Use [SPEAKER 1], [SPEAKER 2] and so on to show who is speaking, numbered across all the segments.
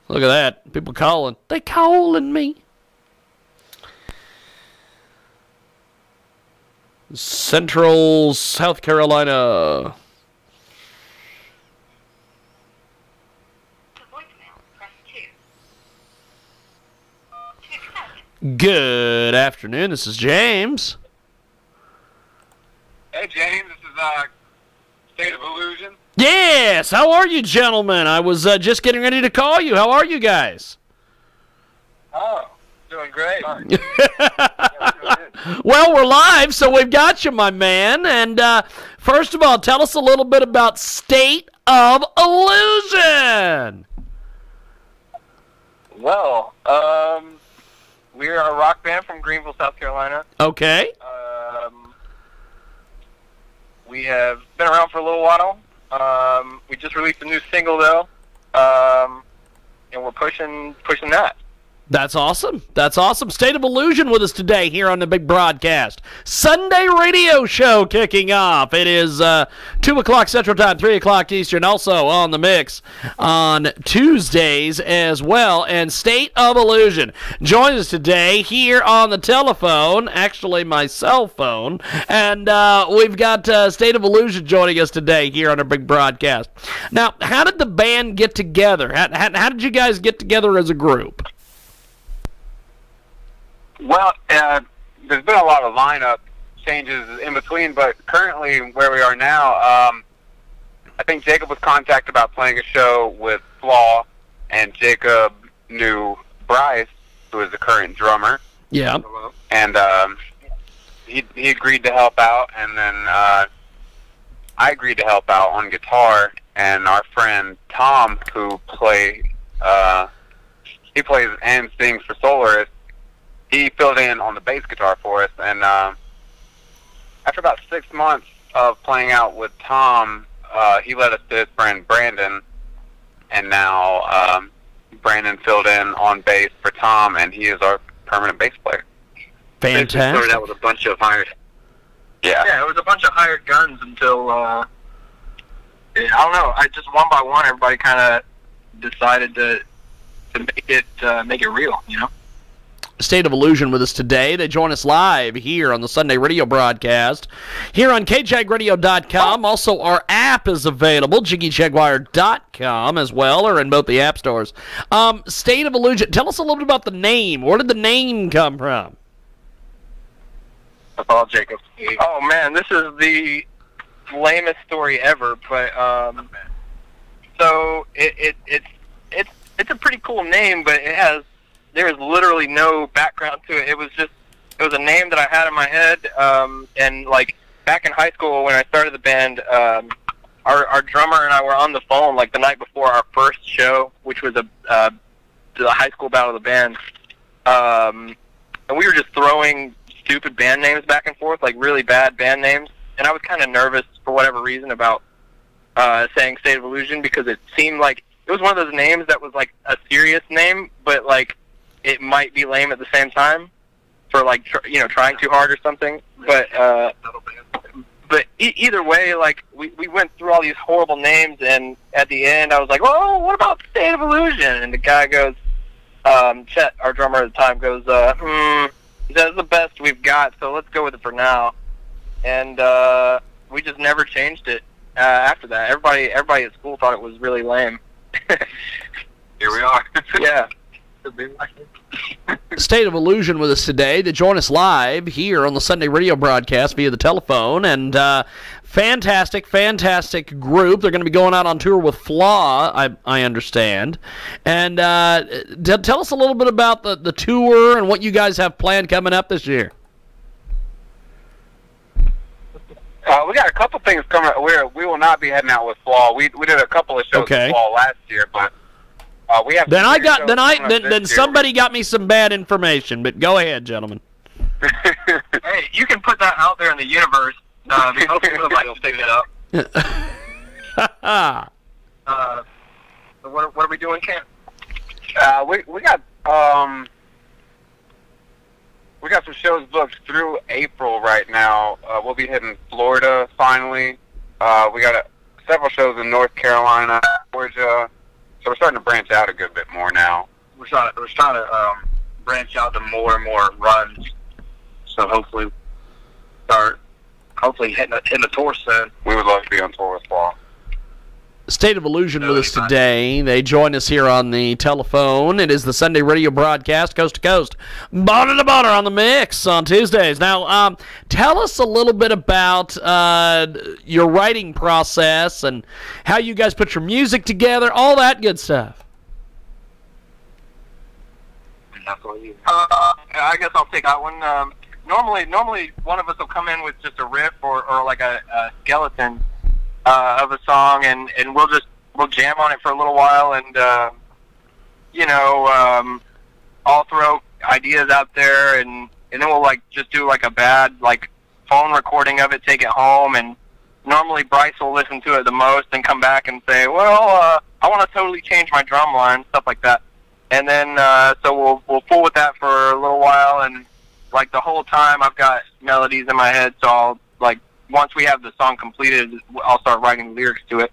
[SPEAKER 1] Look at that. People calling. They calling me. Central South Carolina. Good afternoon. This is James.
[SPEAKER 2] Hey, James. This is State of Illusion.
[SPEAKER 1] Yes. How are you, gentlemen? I was just getting ready to call you. How are you guys?
[SPEAKER 2] Oh, doing great.
[SPEAKER 1] Well, we're live, so we've got you, my man. And first of all, tell us a little bit about State of Illusion.
[SPEAKER 2] Well, we're a rock band from Greenville, South Carolina.
[SPEAKER 1] Okay.
[SPEAKER 2] We have been around for a little while. We just released a new single, though, and we're pushing that.
[SPEAKER 1] That's awesome. That's awesome. State of Illusion with us today here on the big broadcast. Sunday radio show kicking off. It is 2 o'clock Central Time, 3 o'clock Eastern, also on the mix on Tuesdays as well. And State of Illusion joins us today here on the telephone, actually my cell phone. And we've got State of Illusion joining us today here on our big broadcast. Now, how did the band get together? How did you guys get together as a group?
[SPEAKER 2] Well, there's been a lot of lineup changes in between, but currently where we are now, I think Jacob was contacted about playing a show with Flaw, and Jacob knew Bryce, who is the current drummer.
[SPEAKER 1] Yeah.
[SPEAKER 2] And he agreed to help out, and then I agreed to help out on guitar, and our friend Tom, who plays and sings for Solaris, he filled in on the bass guitar for us, and after about 6 months of playing out with Tom, he led us to his friend Brandon, and now Brandon filled in on bass for Tom, and he is our permanent bass player.
[SPEAKER 1] Fantastic.
[SPEAKER 2] Started out with a bunch of hired. Yeah, it was a bunch of hired guns until I don't know. I just one by one, everybody kind of decided to make it real, you know.
[SPEAKER 1] State of Illusion with us today. They join us live here on the Sunday radio broadcast here on kjagradio.com. Also, our app is available, JiggyJaguar.com as well, or in both the app stores. State of Illusion, tell us a little bit about the name. Where did the name come from?
[SPEAKER 2] That's all, Jacob. Oh, man, this is the lamest story ever, but so it's a pretty cool name, but there is literally no background to it. It was a name that I had in my head, and like back in high school when I started the band, our drummer and I were on the phone like the night before our first show, which was the high school battle of the band, and we were just throwing stupid band names back and forth, like really bad band names, and I was kind of nervous for whatever reason about saying State of Illusion, because it seemed like it was one of those names that was like a serious name, but like it might be lame at the same time for like trying too hard or something. But either way, like we went through all these horrible names, and at the end I was like, "Oh, what about State of Illusion?" And the guy goes, Chet, our drummer at the time, goes, "That's the best we've got, so let's go with it for now." And we just never changed it after that. Everybody at school thought it was really lame. Here we are. Yeah.
[SPEAKER 1] State of Illusion with us today. They join us live here on the Sunday radio broadcast via the telephone, and fantastic group. They're going to be going out on tour with Flaw, I understand. And tell us a little bit about the tour and what you guys have planned coming up this year.
[SPEAKER 2] We got a couple things coming. We will not be heading out with Flaw. We did a couple of shows with Flaw last year, but we have.
[SPEAKER 1] Then somebody got me some bad information. But go ahead, gentlemen.
[SPEAKER 2] Hey, you can put that out there in the universe. Hopefully, would like to take it up. So what are we doing, Cam? We got some shows booked through April right now. We'll be hitting Florida finally. We got several shows in North Carolina, Georgia,
[SPEAKER 3] So we're starting to branch out a good bit more now.
[SPEAKER 4] We're trying to branch out to more and more runs. So hopefully hitting the tour soon.
[SPEAKER 3] We would love to be on tour with Paul.
[SPEAKER 1] State of Illusion with us today. They join us here on the telephone. It is the Sunday radio broadcast, coast to coast, border to border on the mix on Tuesdays. Now, tell us a little bit about your writing process and how you guys put your music together, all that good stuff.
[SPEAKER 2] I guess I'll take that one. Normally one of us will come in with just a riff or like a skeleton of a song, and we'll jam on it for a little while, and I'll throw ideas out there, and then we'll like just do like a bad like phone recording of it, take it home, and normally Bryce will listen to it the most and come back and say, well, I want to totally change my drum line, stuff like that, and then so we'll fool with that for a little while, and like the whole time I've got melodies in my head, so I'll like. Once we have the song completed, I'll start writing lyrics to it.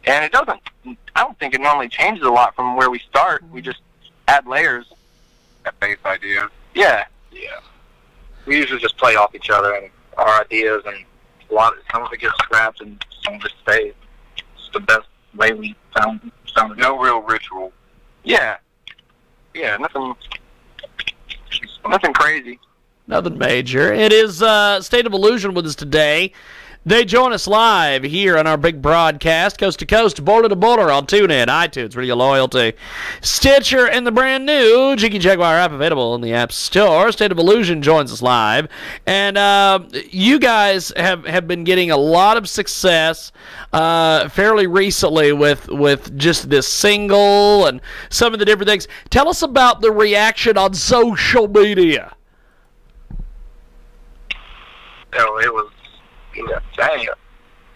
[SPEAKER 2] And it doesn't, I don't think it normally changes a lot from where we start. We just add layers.
[SPEAKER 3] That bass idea.
[SPEAKER 2] Yeah.
[SPEAKER 4] Yeah. We usually just play off each other and our ideas, and some of it gets scrapped and some of it stays. It's the best way we found.
[SPEAKER 3] No real ritual.
[SPEAKER 2] Yeah. Yeah, nothing crazy.
[SPEAKER 1] Nothing major. It is State of Illusion with us today. They join us live here on our big broadcast, coast to coast, border to border on TuneIn, iTunes, Radio Loyalty, Stitcher, and the brand new Jiggy Jaguar app available in the App Store. State of Illusion joins us live. And you guys have been getting a lot of success fairly recently with just this single and some of the different things. Tell us about the reaction on social media.
[SPEAKER 4] It was insane.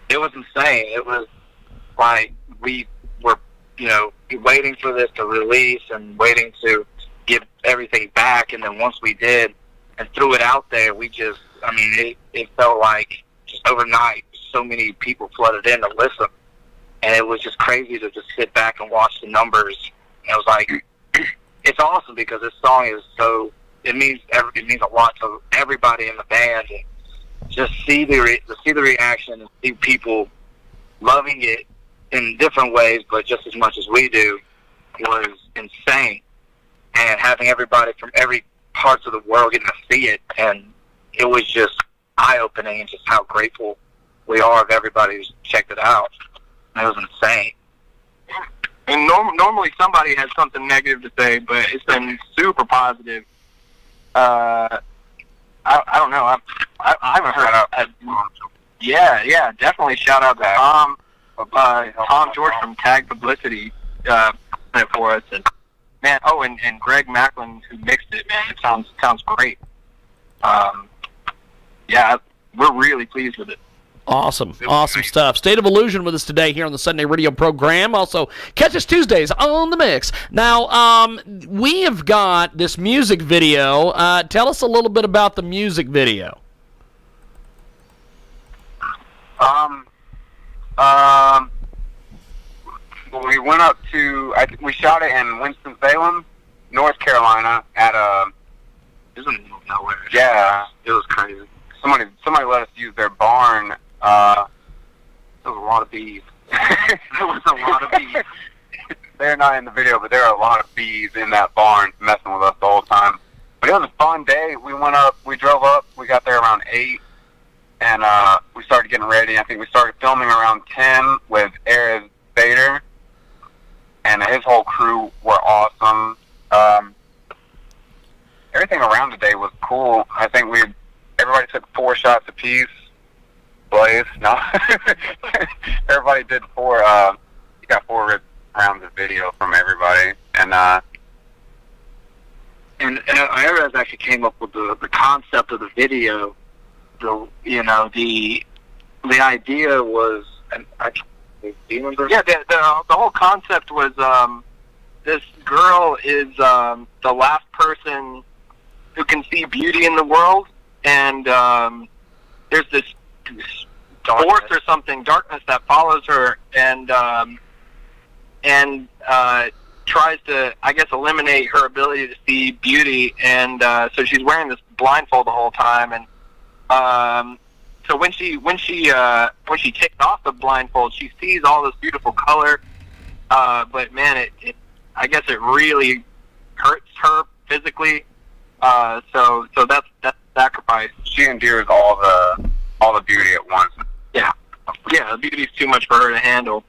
[SPEAKER 4] It was insane. It was like we were, waiting for this to release and waiting to give everything back. And then once we did and threw it out there, it felt like just overnight so many people flooded in to listen. And it was just crazy to just sit back and watch the numbers. And it was like, it's awesome because this song is it means a lot to everybody in the band. And just see the reaction and see people loving it in different ways, but just as much as we do, was insane. And having everybody from every parts of the world getting to see it, and it was just eye-opening, and just how grateful we are of everybody who's checked it out. It was insane.
[SPEAKER 2] And normally somebody has something negative to say, but it's been super positive. I don't know. I haven't heard. Yeah, definitely shout out to Tom George from Tag Publicity it for us, and man, and Greg Macklin who mixed it. Man, it sounds great. Yeah, we're really pleased with it.
[SPEAKER 1] Awesome stuff. State of Illusion with us today here on the Sunday radio program. Also, catch us Tuesdays on the mix. Now, we have got this music video. Tell us a little bit about the music video.
[SPEAKER 3] We went up to, we shot it in Winston-Salem, North Carolina, at
[SPEAKER 4] it was in the middle of nowhere.
[SPEAKER 3] Yeah.
[SPEAKER 4] It was crazy.
[SPEAKER 3] Somebody let us use their barn.
[SPEAKER 4] There was a lot of bees. There was a lot of bees.
[SPEAKER 3] They're not in the video, but there are a lot of bees in that barn messing with us the whole time. But it was a fun day. We drove up, we got there around 8, and we started getting ready. I think we started filming around 10 with Eric Bader, and his whole crew were awesome. Everything around the day was cool. I think everybody took 4 shots apiece. Blaze, no. Everybody did 4, you got 4 rounds of video from everybody. And
[SPEAKER 4] Ayraz actually came up with the concept of the video. The idea was, and do you remember?
[SPEAKER 2] Yeah, the whole concept was this girl is the last person who can see beauty in the world, and there's this force or something, darkness that follows her, and and tries to, I guess, eliminate her ability to see beauty, and so she's wearing this blindfold the whole time, and so when she takes off the blindfold, she sees all this beautiful color, but man, I guess it really hurts her physically. So that's sacrifice.
[SPEAKER 3] She endures all the beauty at once.
[SPEAKER 2] Yeah, the beauty's too much for her to handle.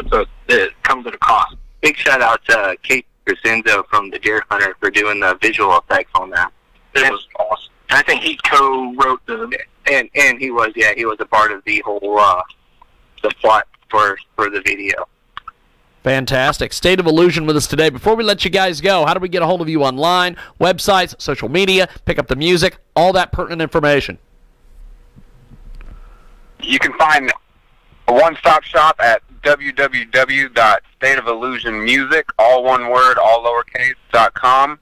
[SPEAKER 2] So it comes at a cost.
[SPEAKER 4] Big shout out to Kate Crescenzo from The Deer Hunter for doing the visual effects on that. It was awesome.
[SPEAKER 2] I think he co-wrote
[SPEAKER 4] and he was a part of the whole the plot for the video.
[SPEAKER 1] Fantastic. State of Illusion with us today. Before we let you guys go, how do we get a hold of you online, websites, social media, pick up the music, all that pertinent information?
[SPEAKER 3] You can find a one-stop shop at www.stateofillusionmusic, all one word, all lowercase, .com.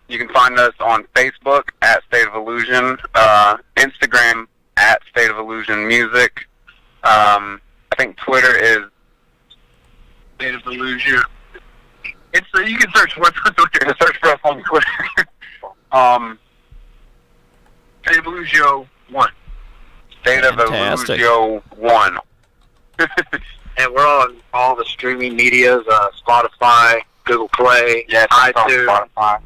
[SPEAKER 3] You can find us on Facebook at State of Illusion, Instagram at State of Illusion Music. I think Twitter is
[SPEAKER 2] State of Illusion. It's you can search what's on Twitter.
[SPEAKER 3] Search for us on Twitter.
[SPEAKER 2] State of Illusion 1.
[SPEAKER 3] State of
[SPEAKER 1] Fantastic.
[SPEAKER 3] Illusion 1.
[SPEAKER 4] And we're on all the streaming medias, Spotify, Google Play, iTunes.
[SPEAKER 3] Spotify.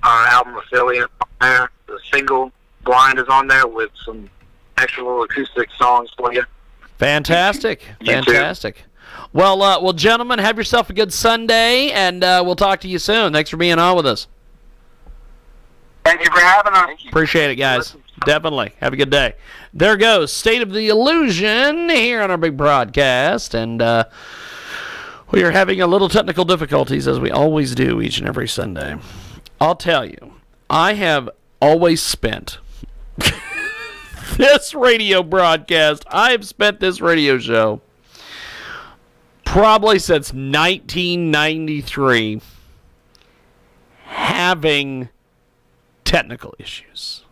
[SPEAKER 4] Our album Affiliate on there. The single Blind is on there with some extra little acoustic songs for you.
[SPEAKER 1] Fantastic. Fantastic. Well, gentlemen, have yourself a good Sunday, and we'll talk to you soon. Thanks for being on with us.
[SPEAKER 3] Thank you for having us.
[SPEAKER 1] Appreciate it, guys. Definitely. Have a good day. There goes State of the Illusion here on our big broadcast, and we are having a little technical difficulties, as we always do each and every Sunday. I'll tell you, I have always spent this radio broadcast, I have spent this radio show probably since 1993 having technical issues.